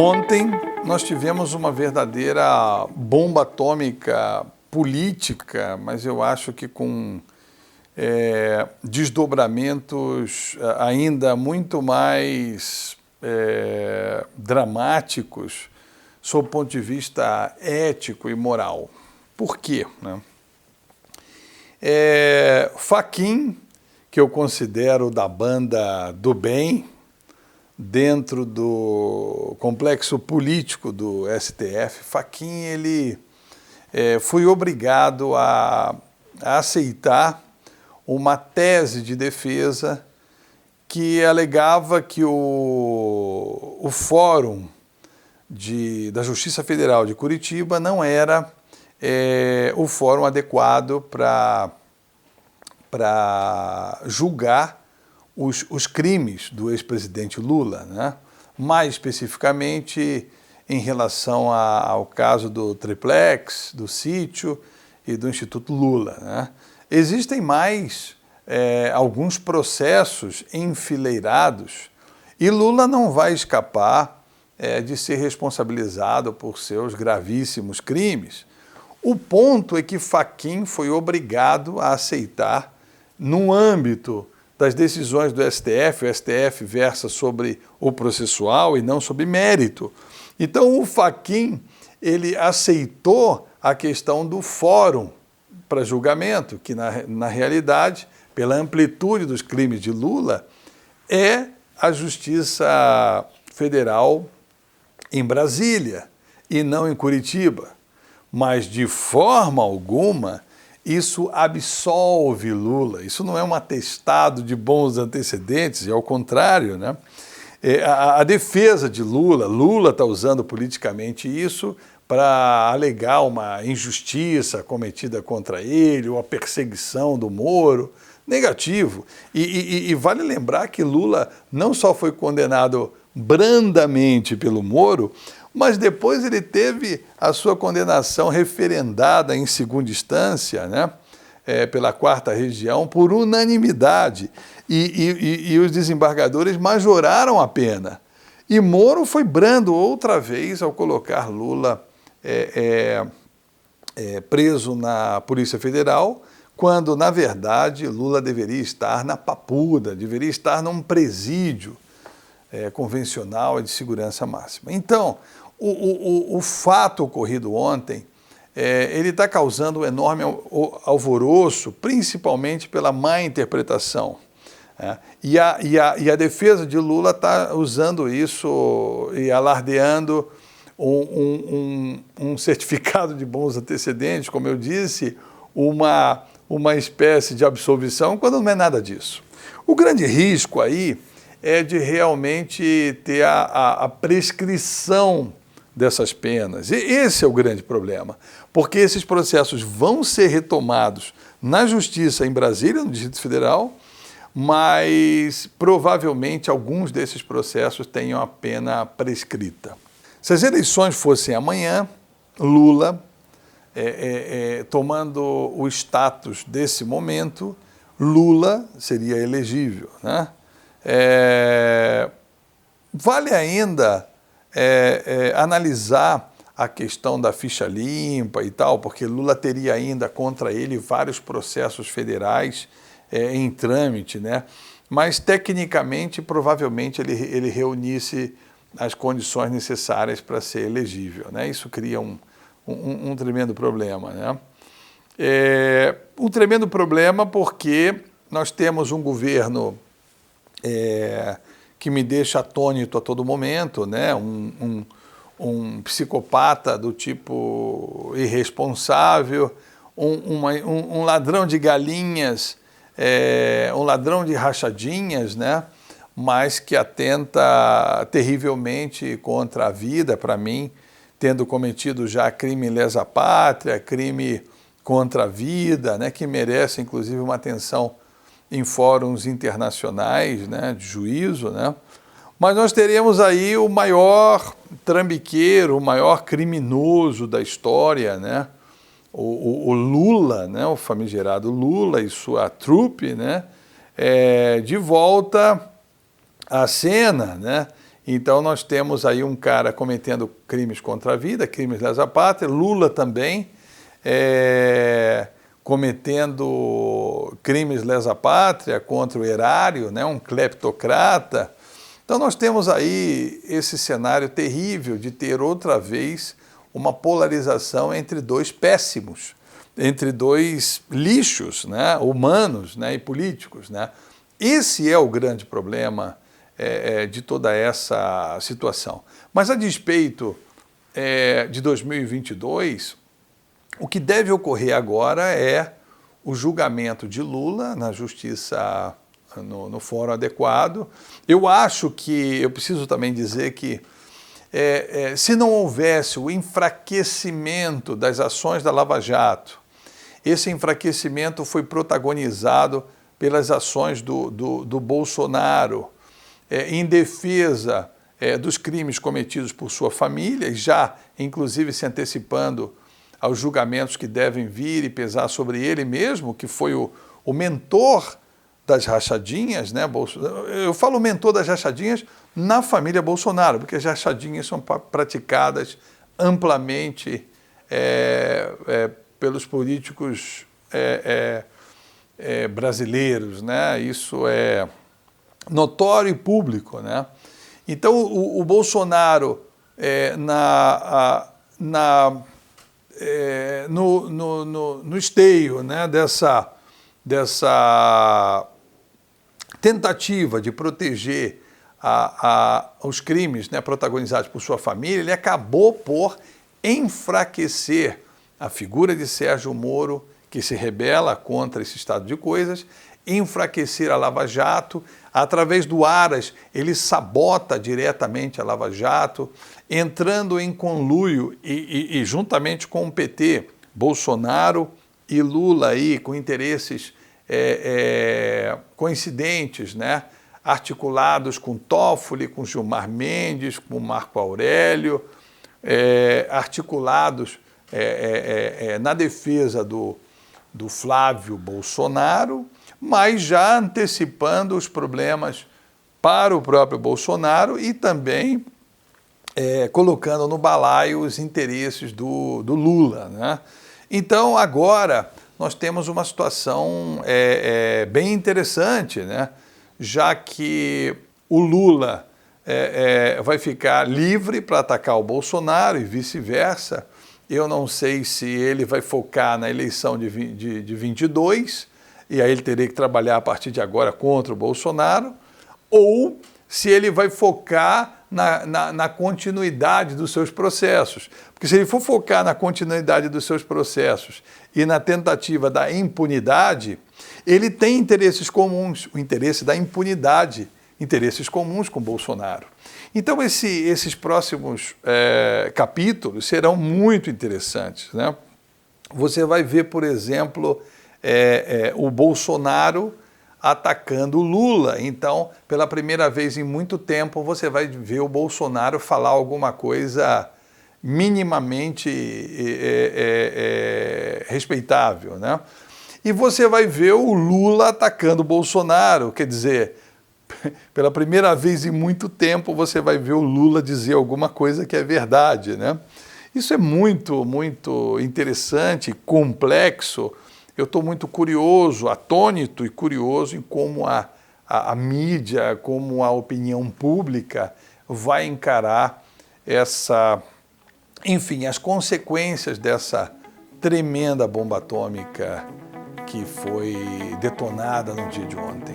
Ontem nós tivemos uma verdadeira bomba atômica política, mas eu acho que com desdobramentos ainda muito mais dramáticos sob o ponto de vista ético e moral. Por quê? Né? Fachin, que eu considero da banda do bem, dentro do complexo político do STF, Fachin ele foi obrigado a aceitar uma tese de defesa que alegava que o Fórum da Justiça Federal de Curitiba não era o fórum adequado para julgar os crimes do ex-presidente Lula, né? Mais especificamente em relação ao caso do triplex, do sítio e do Instituto Lula, né? Existem mais alguns processos enfileirados e Lula não vai escapar de ser responsabilizado por seus gravíssimos crimes. O ponto é que Fachin foi obrigado a aceitar, no âmbito das decisões do STF, o STF versa sobre o processual e não sobre mérito. Então o Fachin, ele aceitou a questão do fórum para julgamento, que na realidade, pela amplitude dos crimes de Lula, é a Justiça Federal em Brasília e não em Curitiba. Mas de forma alguma isso absolve Lula, isso não é um atestado de bons antecedentes, é ao contrário, né? A defesa de Lula está usando politicamente isso para alegar uma injustiça cometida contra ele, ou a perseguição do Moro, negativo. E vale lembrar que Lula não só foi condenado brandamente pelo Moro, mas depois ele teve a sua condenação referendada em segunda instância, né, pela 4ª Região, por unanimidade, e os desembargadores majoraram a pena. E Moro foi brando outra vez ao colocar Lula preso na Polícia Federal, quando, na verdade, Lula deveria estar na Papuda, deveria estar num presídio convencional e de segurança máxima. Então, o fato ocorrido ontem, ele está causando um enorme alvoroço, principalmente pela má interpretação. E a defesa de Lula está usando isso e alardeando um certificado de bons antecedentes, como eu disse, uma espécie de absolvição, quando não é nada disso. O grande risco aí é de realmente ter a prescrição dessas penas. E esse é o grande problema, porque esses processos vão ser retomados na Justiça em Brasília, no Distrito Federal, mas provavelmente alguns desses processos tenham a pena prescrita. Se as eleições fossem amanhã, Lula, tomando o status desse momento, Lula seria elegível, né? Vale ainda analisar a questão da ficha limpa e tal, porque Lula teria ainda contra ele vários processos federais em trâmite, né? Mas tecnicamente, provavelmente, ele reunisse as condições necessárias para ser elegível, né? Isso cria um tremendo problema, né? Um tremendo problema porque nós temos um governo que me deixa atônito a todo momento, né? Um psicopata do tipo irresponsável, um ladrão de galinhas, um ladrão de rachadinhas, né? Mas que atenta terrivelmente contra a vida, para mim, tendo cometido já crime lesa pátria, crime contra a vida, né? Que merece, inclusive, uma atenção em fóruns internacionais, né, de juízo, né? Mas nós teremos aí o maior trambiqueiro, o maior criminoso da história, né? O Lula, né? O famigerado Lula e sua trupe, né? De volta à cena, né? Então nós temos aí um cara cometendo crimes contra a vida, crimes lesa pátria, Lula também cometendo crimes lesa pátria contra o erário, né, um cleptocrata. Então nós temos aí esse cenário terrível de ter outra vez uma polarização entre dois péssimos, entre dois lixos, né, humanos, né, e políticos, né. Esse é o grande problema de toda essa situação. Mas a despeito de 2022, o que deve ocorrer agora é o julgamento de Lula na justiça, no fórum adequado. Eu acho que, eu preciso também dizer que se não houvesse o enfraquecimento das ações da Lava Jato, esse enfraquecimento foi protagonizado pelas ações do Bolsonaro em defesa dos crimes cometidos por sua família, e já inclusive se antecipando aos julgamentos que devem vir e pesar sobre ele mesmo, que foi o mentor das rachadinhas, né? Eu falo mentor das rachadinhas na família Bolsonaro, porque as rachadinhas são praticadas amplamente pelos políticos brasileiros, né? Isso é notório e público, né? Então o Bolsonaro no esteio, né, dessa tentativa de proteger os crimes, né, protagonizados por sua família, ele acabou por enfraquecer a figura de Sérgio Moro, que se rebela contra esse estado de coisas, enfraquecer a Lava Jato. Através do Aras, ele sabota diretamente a Lava Jato, entrando em conluio e juntamente com o PT, Bolsonaro e Lula aí, com interesses coincidentes, né? Articulados com Toffoli, com Gilmar Mendes, com Marco Aurélio, articulados na defesa do Flávio Bolsonaro, mas já antecipando os problemas para o próprio Bolsonaro e também colocando no balaio os interesses do Lula, né? Então, agora, nós temos uma situação bem interessante, né? Já que o Lula vai ficar livre para atacar o Bolsonaro e vice-versa. Eu não sei se ele vai focar na eleição de 22, e aí ele teria que trabalhar a partir de agora contra o Bolsonaro, ou se ele vai focar na continuidade dos seus processos. Porque se ele for focar na continuidade dos seus processos e na tentativa da impunidade, ele tem interesses comuns, o interesse da impunidade, interesses comuns com Bolsonaro. Então esses próximos capítulos serão muito interessantes, né? Você vai ver, por exemplo, o Bolsonaro atacando o Lula. Então, pela primeira vez em muito tempo, você vai ver o Bolsonaro falar alguma coisa minimamente respeitável, né? E você vai ver o Lula atacando o Bolsonaro, quer dizer, pela primeira vez em muito tempo, você vai ver o Lula dizer alguma coisa que é verdade, né? Isso é muito, muito interessante, complexo. Eu estou muito curioso, atônito e curioso em como a mídia, como a opinião pública vai encarar enfim, as consequências dessa tremenda bomba atômica que foi detonada no dia de ontem.